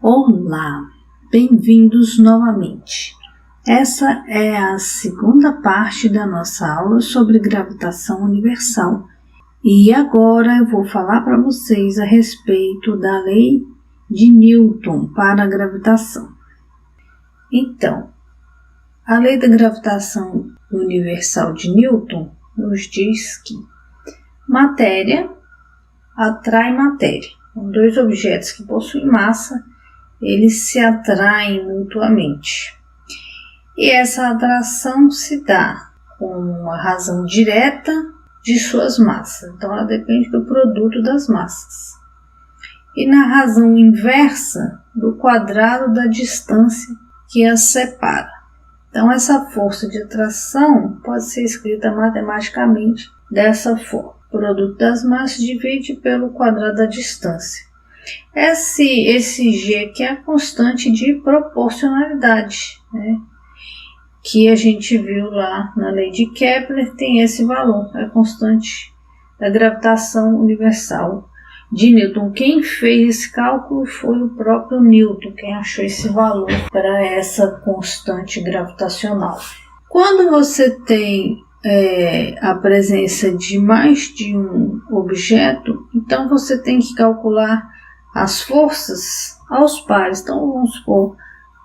Olá, bem-vindos novamente. Essa é a segunda parte da nossa aula sobre gravitação universal e agora eu vou falar para vocês a respeito da lei de Newton para a gravitação. Então, a lei da gravitação universal de Newton nos diz que matéria atrai matéria. Então, dois objetos que possuem massa, eles se atraem mutuamente. E essa atração se dá com uma razão direta de suas massas. Então, ela depende do produto das massas. E na razão inversa do quadrado da distância que as separa. Então, essa força de atração pode ser escrita matematicamente dessa forma. O produto das massas divide pelo quadrado da distância. Esse G aqui é a constante de proporcionalidade, né? Que a gente viu lá na lei de Kepler, tem esse valor, é a constante da gravitação universal de Newton. Quem fez esse cálculo foi o próprio Newton, quem achou esse valor para essa constante gravitacional. Quando você tem a presença de mais de um objeto, então você tem que calcular as forças aos pares. Então vamos supor,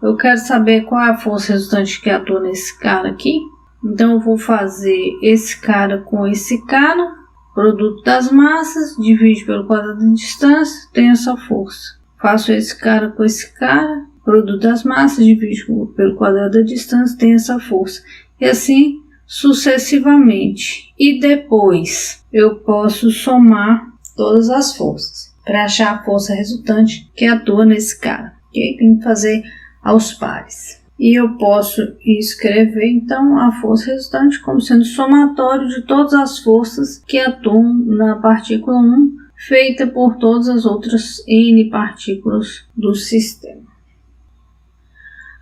eu quero saber qual é a força resultante que atua nesse cara aqui. Então eu vou fazer esse cara com esse cara, produto das massas, divide pelo quadrado da distância, tem essa força. Faço esse cara com esse cara, produto das massas, divide pelo quadrado da distância, tem essa força. E assim sucessivamente. E depois eu posso somar todas as forças para achar a força resultante que atua nesse cara. Okay? Tem que fazer aos pares. E eu posso escrever então a força resultante como sendo somatório de todas as forças que atuam na partícula 1, feita por todas as outras N partículas do sistema.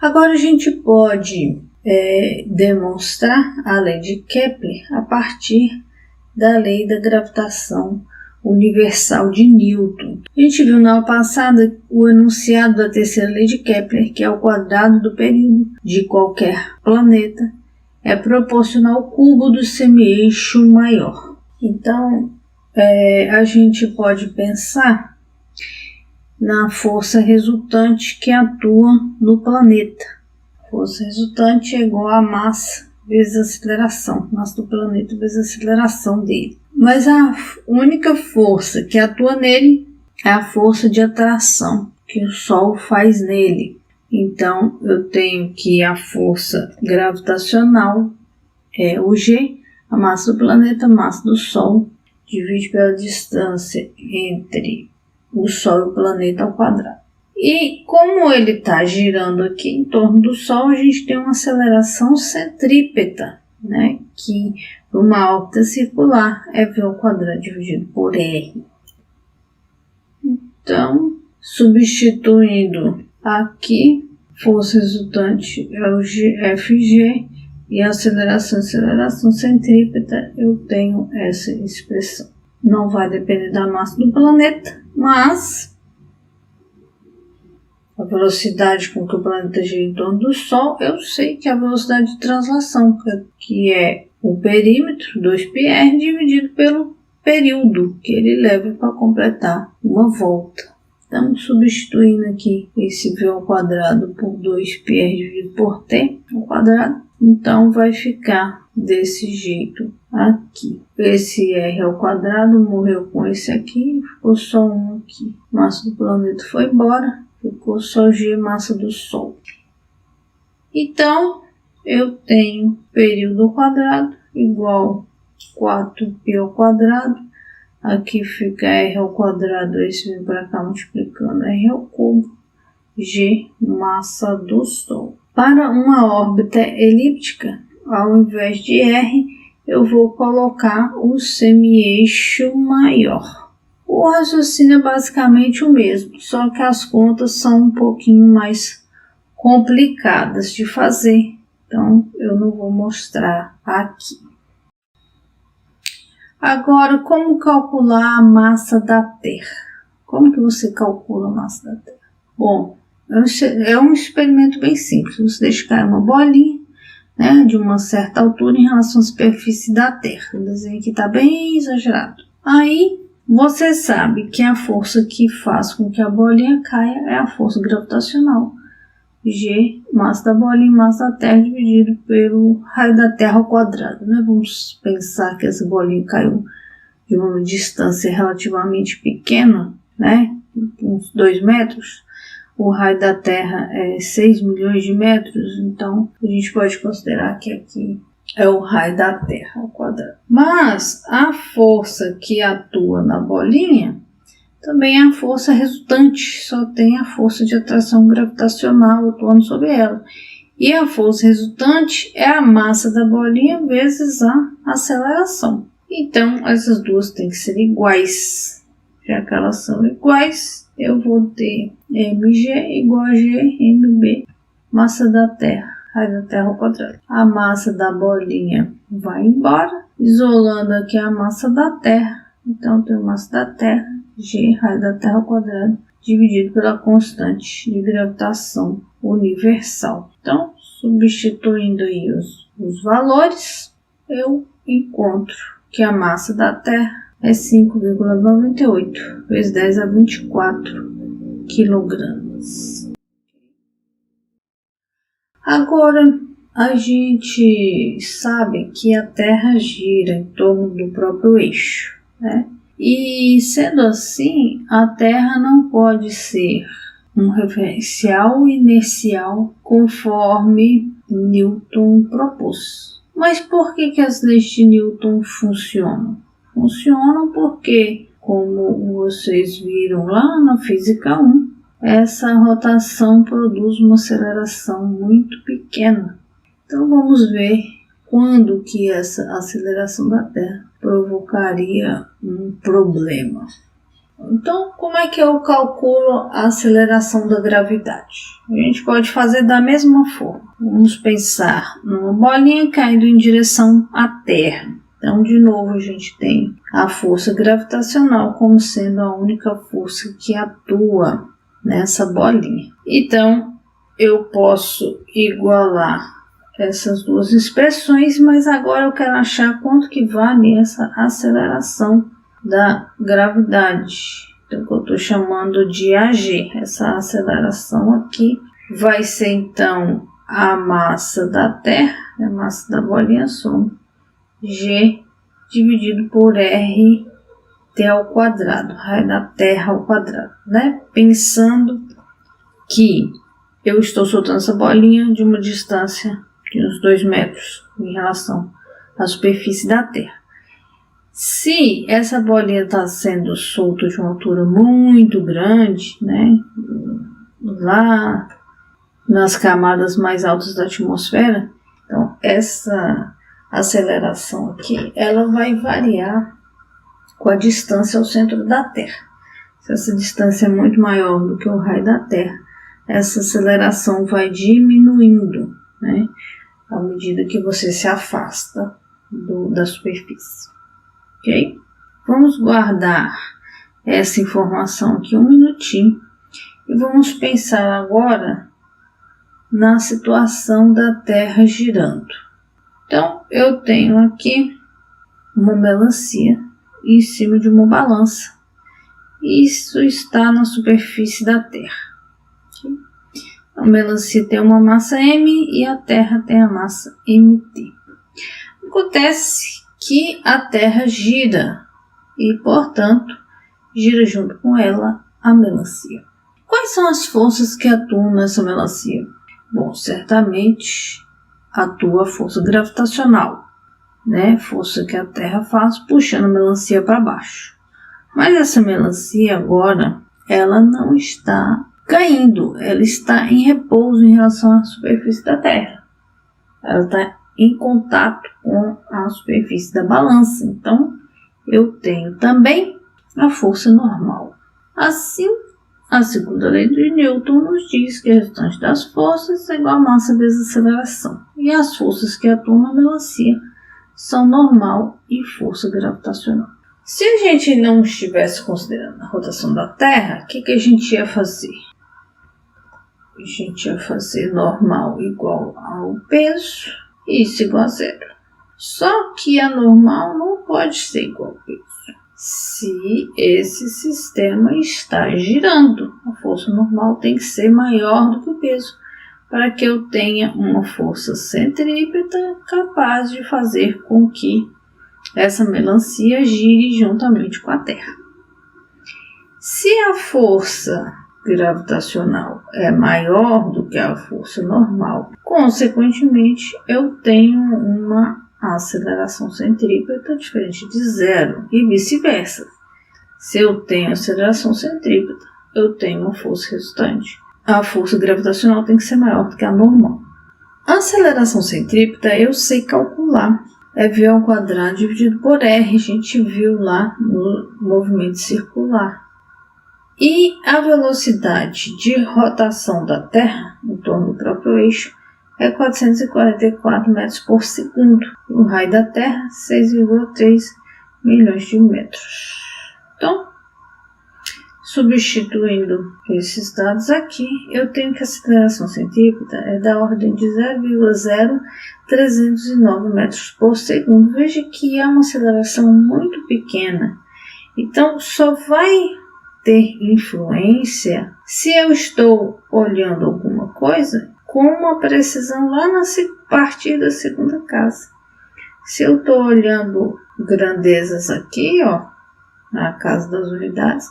Agora a gente pode demonstrar a lei de Kepler a partir da lei da gravitação universal de Newton. A gente viu na aula passada o enunciado da terceira lei de Kepler, que é o quadrado do período de qualquer planeta é proporcional ao cubo do semi-eixo maior. Então, a gente pode pensar na força resultante que atua no planeta. A força resultante é igual a massa vezes a aceleração, massa do planeta vezes a aceleração dele. Mas a única força que atua nele é a força de atração que o Sol faz nele. Então, eu tenho que a força gravitacional é o G, a massa do planeta, a massa do Sol, divide pela distância entre o Sol e o planeta ao quadrado. E como ele está girando aqui em torno do Sol, a gente tem uma aceleração centrípeta, né? Que uma órbita circular é V ao quadrado dividido por R. Então, substituindo aqui, força resultante é o FG e a aceleração centrípeta, eu tenho essa expressão. Não vai depender da massa do planeta, mas a velocidade com que o planeta gira em torno do Sol, eu sei que é a velocidade de translação, que é o perímetro, 2πr, dividido pelo período que ele leva para completar uma volta. Estamos substituindo aqui esse V ao quadrado por 2πr dividido por t ao quadrado. Então vai ficar desse jeito aqui. Esse r ao quadrado morreu com esse aqui, ficou só um aqui. A massa do planeta foi embora. Ficou só G, massa do Sol. Então, eu tenho período ao quadrado igual 4π ao quadrado. Aqui fica R ao quadrado, esse vem para cá multiplicando R ao cubo, G, massa do Sol. Para uma órbita elíptica, ao invés de R, eu vou colocar o semi-eixo maior. O raciocínio é basicamente o mesmo, só que as contas são um pouquinho mais complicadas de fazer, então eu não vou mostrar aqui. Agora, como calcular a massa da Terra? Como que você calcula a massa da Terra? Bom, É um experimento bem simples. Você deixa cair uma bolinha, né, de uma certa altura em relação à superfície da Terra. O desenho aqui está bem exagerado. Aí você sabe que a força que faz com que a bolinha caia é a força gravitacional. G, massa da bolinha, massa da Terra dividido pelo raio da Terra ao quadrado. Né? Vamos pensar que essa bolinha caiu de uma distância relativamente pequena, né? Uns 2 metros. O raio da Terra é 6 milhões de metros, então a gente pode considerar que aqui é o raio da Terra ao quadrado. Mas a força que atua na bolinha também é a força resultante, só tem a força de atração gravitacional atuando sobre ela. E a força resultante é a massa da bolinha vezes a aceleração. Então, essas duas têm que ser iguais. Já que elas são iguais, eu vou ter mg igual a gmb, massa da Terra, raio da Terra ao quadrado. A massa da bolinha vai embora, isolando aqui a massa da Terra. Então, eu tenho massa da Terra, g, raio da Terra ao quadrado, dividido pela constante de gravitação universal. Então, substituindo aí os valores, eu encontro que a massa da Terra é 5,98 vezes 10 a 24 quilogramas. Agora, a gente sabe que a Terra gira em torno do próprio eixo, né? E sendo assim, a Terra não pode ser um referencial inercial conforme Newton propôs. Mas por que as leis de Newton funcionam? Funcionam porque, como vocês viram lá na Física 1, essa rotação produz uma aceleração muito pequena. Então vamos ver quando que essa aceleração da Terra provocaria um problema. Então, como é que eu calculo a aceleração da gravidade? A gente pode fazer da mesma forma. Vamos pensar numa bolinha caindo em direção à Terra. Então, de novo, a gente tem a força gravitacional como sendo a única força que atua nessa bolinha. Então, eu posso igualar essas duas expressões, mas agora eu quero achar quanto que vale essa aceleração da gravidade. Então, que eu estou chamando de AG. Essa aceleração aqui vai ser, então, a massa da Terra, a massa da bolinha soma G dividido por RT ao quadrado, raio da Terra ao quadrado, né? Pensando que eu estou soltando essa bolinha de uma distância de uns 2 metros em relação à superfície da Terra. Se essa bolinha está sendo solta de uma altura muito grande, né? Lá nas camadas mais altas da atmosfera, então essa aceleração aqui, ela vai variar com a distância ao centro da Terra. Se essa distância é muito maior do que o raio da Terra, essa aceleração vai diminuindo, né, à medida que você se afasta da superfície. Ok? Vamos guardar essa informação aqui um minutinho e vamos pensar agora na situação da Terra girando. Então, eu tenho aqui uma melancia em cima de uma balança. Isso está na superfície da Terra. A melancia tem uma massa M e a Terra tem a massa MT. Acontece que a Terra gira e, portanto, gira junto com ela a melancia. Quais são as forças que atuam nessa melancia? Bom, certamente atua a força gravitacional, né? Força que a Terra faz puxando a melancia para baixo. Mas essa melancia agora, ela não está caindo, ela está em repouso em relação à superfície da Terra. Ela está em contato com a superfície da balança. Então, eu tenho também a força normal. Assim, a segunda lei de Newton nos diz que a restante das forças é igual a massa vezes aceleração. E as forças que atuam na melancia são normal e força gravitacional. Se a gente não estivesse considerando a rotação da Terra, o que a gente ia fazer? a gente vai fazer normal igual ao peso e isso igual a zero. Só que a normal não pode ser igual ao peso se esse sistema está girando. A força normal tem que ser maior do que o peso para que eu tenha uma força centrípeta capaz de fazer com que essa melancia gire juntamente com a Terra. Se a força gravitacional é maior do que a força normal, consequentemente eu tenho uma aceleração centrípeta diferente de zero e vice-versa. Se eu tenho aceleração centrípeta, eu tenho uma força resultante. A força gravitacional tem que ser maior do que a normal. A aceleração centrípeta eu sei calcular. É V ao quadrado dividido por R. A gente viu lá no movimento circular. E a velocidade de rotação da Terra em torno do próprio eixo é 444 metros por segundo. O raio da Terra, 6,3 milhões de metros. Então, substituindo esses dados aqui, eu tenho que a aceleração centrípeta é da ordem de 0,0309 metros por segundo. Veja que é uma aceleração muito pequena. Então, só vai ter influência se eu estou olhando alguma coisa com uma precisão lá na partir da segunda casa. Se eu estou olhando grandezas aqui, na casa das unidades,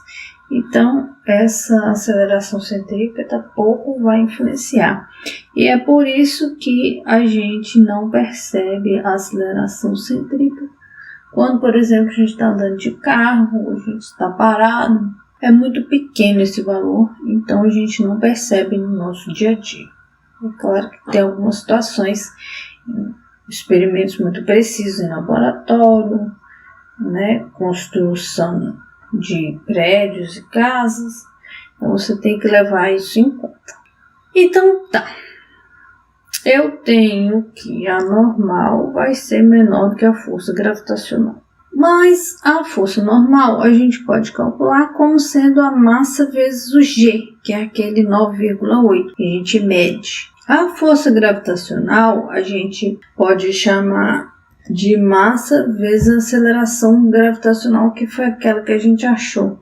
então essa aceleração centrípeta pouco vai influenciar. E é por isso que a gente não percebe a aceleração centrípeta. Quando, por exemplo, a gente está andando de carro, a gente está parado, é muito pequeno esse valor, então a gente não percebe no nosso dia a dia. É claro que tem algumas situações, experimentos muito precisos em laboratório, construção de prédios e casas, então você tem que levar isso em conta. Então tá, eu tenho que a normal vai ser menor do que a força gravitacional. Mas a força normal a gente pode calcular como sendo a massa vezes o G, que é aquele 9,8 que a gente mede. A força gravitacional a gente pode chamar de massa vezes a aceleração gravitacional, que foi aquela que a gente achou.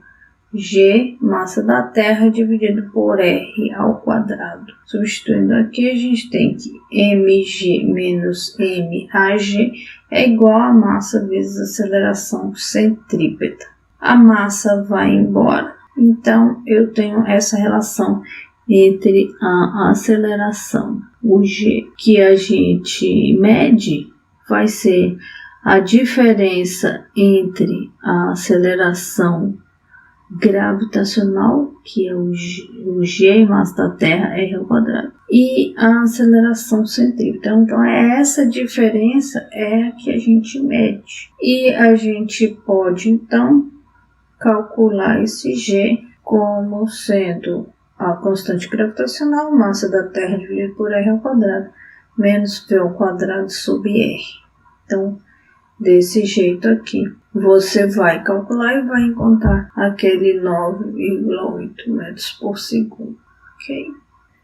G, massa da Terra, dividido por R ao quadrado. Substituindo aqui, a gente tem que mg menos mag é igual a massa vezes a aceleração centrípeta. A massa vai embora, então eu tenho essa relação entre a aceleração, o G, que a gente mede, vai ser a diferença entre a aceleração gravitacional, que é o G, massa da Terra, R ao quadrado, e a aceleração centrípeta. Então, essa diferença é a que a gente mede. E a gente pode, então, calcular esse G como sendo a constante gravitacional, massa da Terra dividido por R ao quadrado, menos V ao quadrado sobre R. Então, desse jeito aqui, você vai calcular e vai encontrar aquele 9,8 metros por segundo, ok?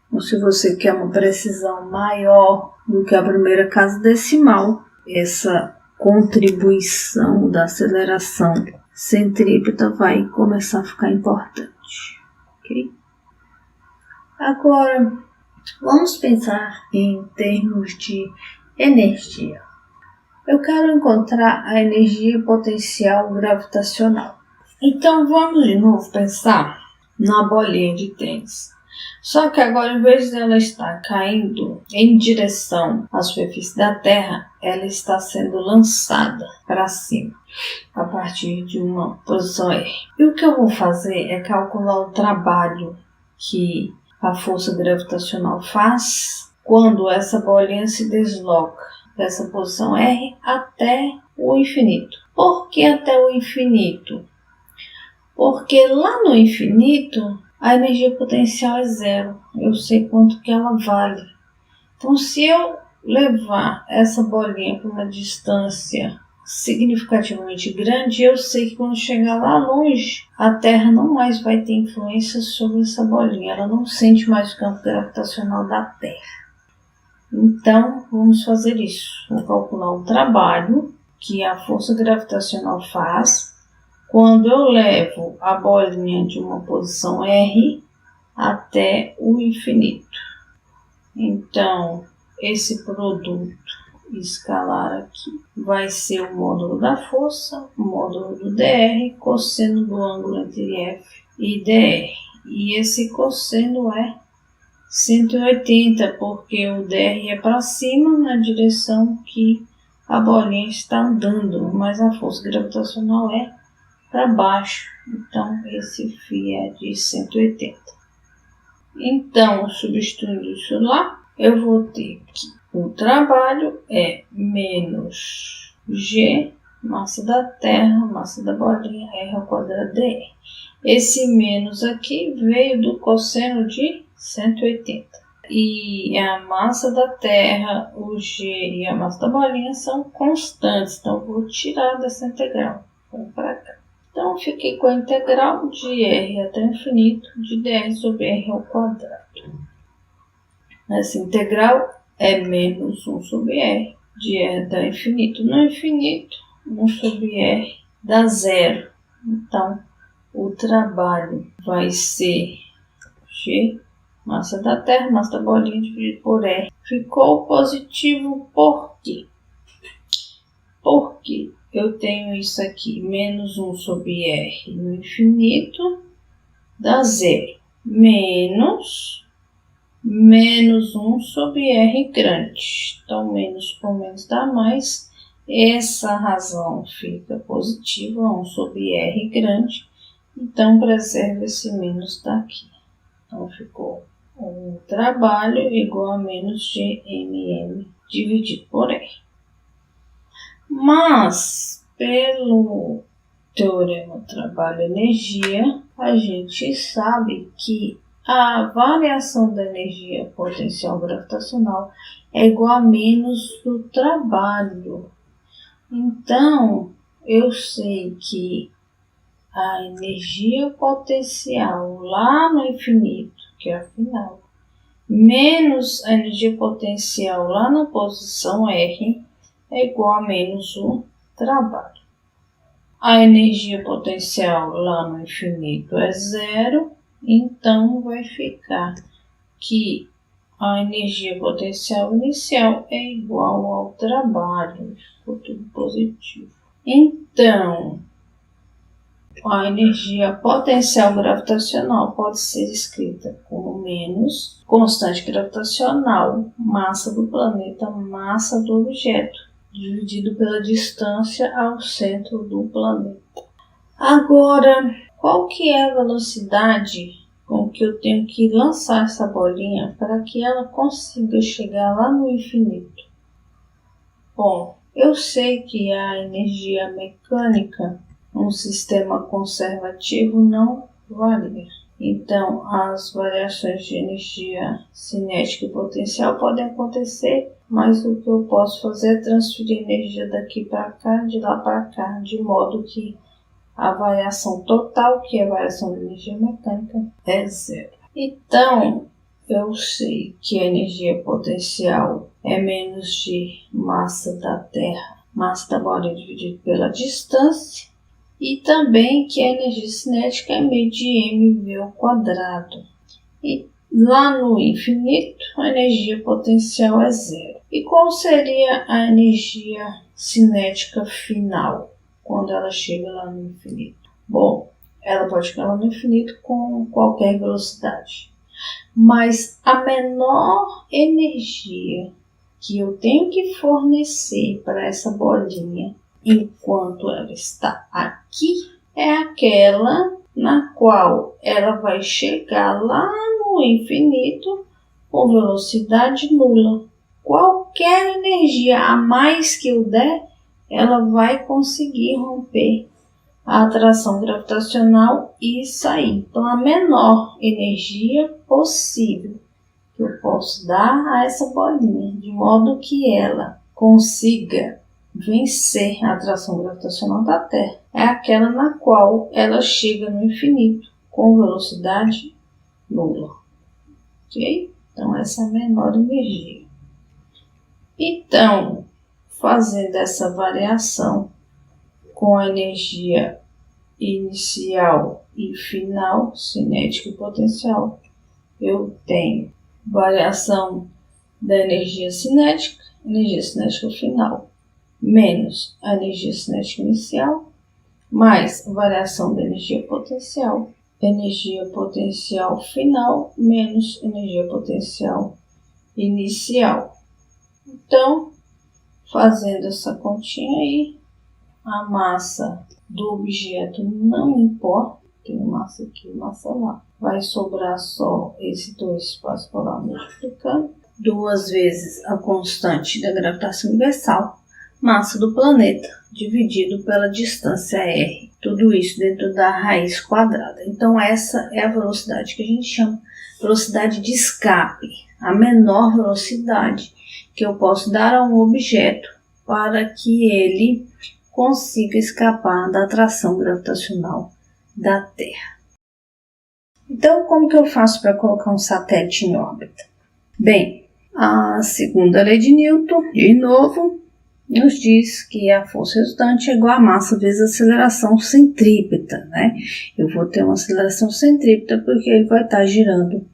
Então, se você quer uma precisão maior do que a primeira casa decimal, essa contribuição da aceleração centrípeta vai começar a ficar importante, ok? Agora, vamos pensar em termos de energia. Eu quero encontrar a energia potencial gravitacional. Então, vamos de novo pensar na bolinha de tênis. Só que agora, em vez dela estar caindo em direção à superfície da Terra, ela está sendo lançada para cima, a partir de uma posição R. E o que eu vou fazer é calcular o trabalho que a força gravitacional faz quando essa bolinha se desloca dessa posição R até o infinito. Por que até o infinito? Porque lá no infinito a energia potencial é zero. Eu sei quanto que ela vale. Então, se eu levar essa bolinha para uma distância significativamente grande, eu sei que quando chegar lá longe, a Terra não mais vai ter influência sobre essa bolinha, ela não sente mais o campo gravitacional da Terra. Então, vamos fazer isso. Vou calcular o trabalho que a força gravitacional faz quando eu levo a bolinha de uma posição R até o infinito. Então, esse produto escalar aqui vai ser o módulo da força, o módulo do dr, cosseno do ângulo entre F e dr. E esse cosseno é 180, porque o dr é para cima na direção que a bolinha está andando, mas a força gravitacional é para baixo. Então, esse φ é de 180. Então, substituindo isso lá, eu vou ter que o trabalho é menos G, massa da Terra, massa da bolinha, R ao quadrado dr. Esse menos aqui veio do cosseno de 180. E a massa da Terra, o G e a massa da bolinha são constantes, então eu vou tirar dessa integral. Vamos para cá. Então, fiquei com a integral de R até o infinito de dr sobre R ao quadrado. Essa integral é menos 1 sobre R, de R até o infinito. No infinito, 1 sobre R dá zero. Então, o trabalho vai ser G, massa da Terra, massa da bolinha dividido por R. Ficou positivo por quê? Porque eu tenho isso aqui, menos 1 sobre R no infinito, dá zero. Menos 1 sobre R grande. Então, menos por menos dá mais. Essa razão fica positiva, 1 sobre R grande. Então, preserva esse menos daqui. Então, ficou o trabalho igual a menos GMM dividido por R. Mas, pelo teorema trabalho-energia, a gente sabe que a variação da energia potencial gravitacional é igual a menos do trabalho. Então, eu sei que a energia potencial lá no infinito, que é a final, menos a energia potencial lá na posição R, é igual a menos o trabalho. A energia potencial lá no infinito é zero, então vai ficar que a energia potencial inicial é igual ao trabalho. Ficou tudo positivo. Então, a energia potencial gravitacional pode ser escrita como menos constante gravitacional, massa do planeta, massa do objeto, dividido pela distância ao centro do planeta. Agora, qual que é a velocidade com que eu tenho que lançar essa bolinha para que ela consiga chegar lá no infinito? Bom, eu sei que a energia mecânica num sistema conservativo não varia. Então, as variações de energia cinética e potencial podem acontecer, mas o que eu posso fazer é transferir energia daqui para cá, de lá para cá, de modo que a variação total, que é a variação de energia mecânica, é zero. Então, eu sei que a energia potencial é menos de massa da Terra, massa da bolinha dividido pela distância, e também que a energia cinética é meio de mv ao quadrado. E lá no infinito, a energia potencial é zero. E qual seria a energia cinética final, quando ela chega lá no infinito? Bom, ela pode chegar lá no infinito com qualquer velocidade. Mas a menor energia que eu tenho que fornecer para essa bolinha enquanto ela está aqui é aquela na qual ela vai chegar lá no infinito com velocidade nula. Qualquer energia a mais que eu der, ela vai conseguir romper a atração gravitacional e sair. Então, a menor energia possível que eu posso dar a essa bolinha, de modo que ela consiga vencer a atração gravitacional da Terra é aquela na qual ela chega no infinito com velocidade nula. Ok? Então, essa é a menor energia. Então, fazendo essa variação com a energia inicial e final, cinética e potencial, eu tenho variação da energia cinética final, menos a energia cinética inicial, mais variação da energia potencial final, menos energia potencial inicial. Então, fazendo essa continha aí, a massa do objeto não importa, tem massa aqui e massa lá. Vai sobrar só esse 2 espaço polar multiplicando 2 vezes a constante da gravitação universal, massa do planeta, dividido pela distância r. Tudo isso dentro da raiz quadrada. Então, essa é a velocidade que a gente chama velocidade de escape, a menor velocidade que eu posso dar a um objeto para que ele consiga escapar da atração gravitacional da Terra. Então, como que eu faço para colocar um satélite em órbita? Bem, a segunda lei de Newton, de novo, nos diz que a força resultante é igual a massa vezes a aceleração centrípeta, né? Eu vou ter uma aceleração centrípeta porque ele vai estar girando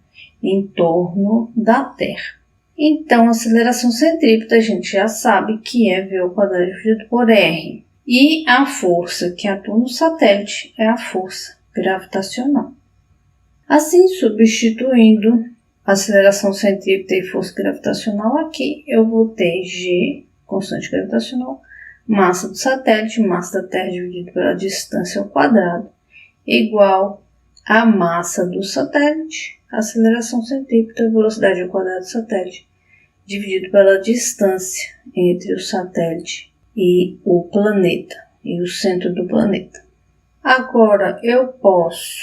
em torno da Terra. Então, a aceleração centrípeta a gente já sabe que é v² dividido por r. E a força que atua no satélite é a força gravitacional. Assim, substituindo a aceleração centrípeta e força gravitacional aqui, eu vou ter g, constante gravitacional, massa do satélite, massa da Terra dividido pela distância ao quadrado, igual a massa do satélite, aceleração centrípeta, velocidade ao quadrado do satélite, dividido pela distância entre o satélite e o planeta, e o centro do planeta. Agora, eu posso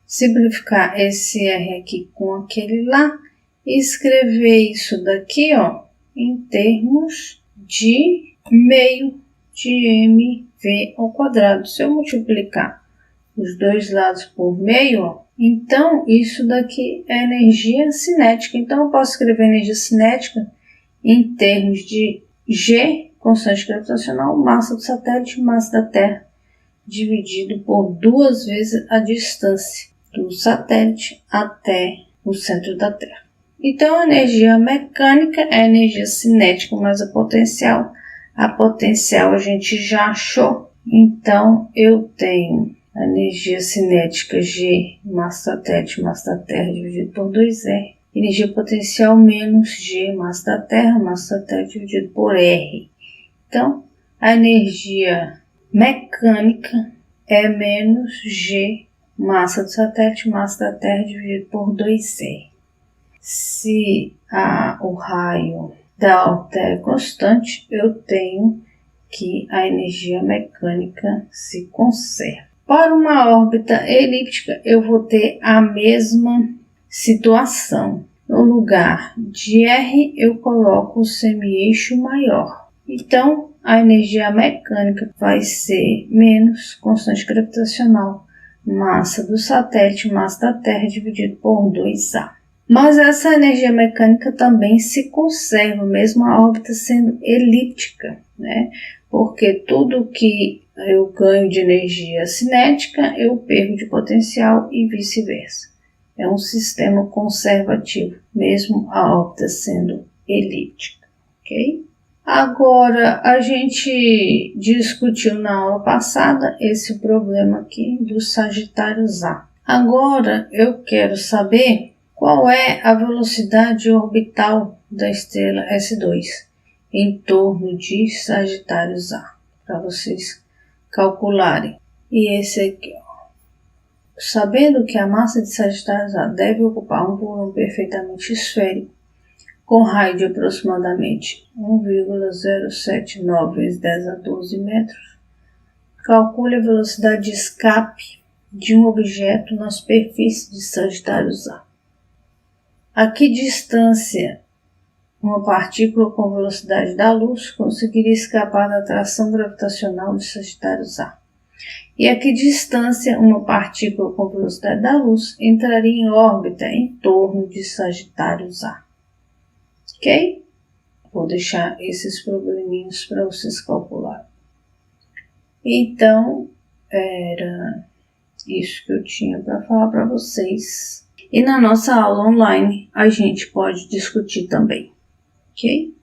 simplificar esse R aqui com aquele lá e escrever isso daqui, ó, em termos de meio de mv ao quadrado. Se eu multiplicar os dois lados por meio, ó, então isso daqui é energia cinética. Então, eu posso escrever energia cinética em termos de G, constante gravitacional, massa do satélite, massa da Terra, dividido por 2 vezes a distância do satélite até o centro da Terra. Então, a energia mecânica é a energia cinética mais a potencial. A potencial a gente já achou. Então, eu tenho a energia cinética G, massa do satélite, massa da Terra, dividido por 2R. Energia potencial menos G, massa da Terra, massa da Terra, dividido por R. Então, a energia mecânica é menos G, massa do satélite, massa da Terra, dividido por 2R. Se o raio da órbita é constante, eu tenho que a energia mecânica se conserva. Para uma órbita elíptica, eu vou ter a mesma situação. No lugar de R, eu coloco o semi-eixo maior. Então, a energia mecânica vai ser menos constante gravitacional, massa do satélite, massa da Terra, dividido por 2A. Mas essa energia mecânica também se conserva, mesmo a órbita sendo elíptica, né? Porque tudo que eu ganho de energia cinética, eu perco de potencial e vice-versa. É um sistema conservativo, mesmo a órbita sendo elíptica, ok? Agora, a gente discutiu na aula passada esse problema aqui do Sagitários A. Agora, eu quero saber qual é a velocidade orbital da estrela S2 em torno de Sagitários A, para vocês calcularem. E esse aqui, ó. Sabendo que a massa de Sagitários A deve ocupar um volume perfeitamente esférico, com raio de aproximadamente 1,079 vezes 10 a 12 metros, calcule a velocidade de escape de um objeto na superfície de Sagitários A. A que distância uma partícula com velocidade da luz conseguiria escapar da atração gravitacional de Sagitários A? E a que distância uma partícula com velocidade da luz entraria em órbita em torno de Sagitários A? Ok? Vou deixar esses probleminhas para vocês calcularem. Então, era isso que eu tinha para falar para vocês. E na nossa aula online a gente pode discutir também, ok?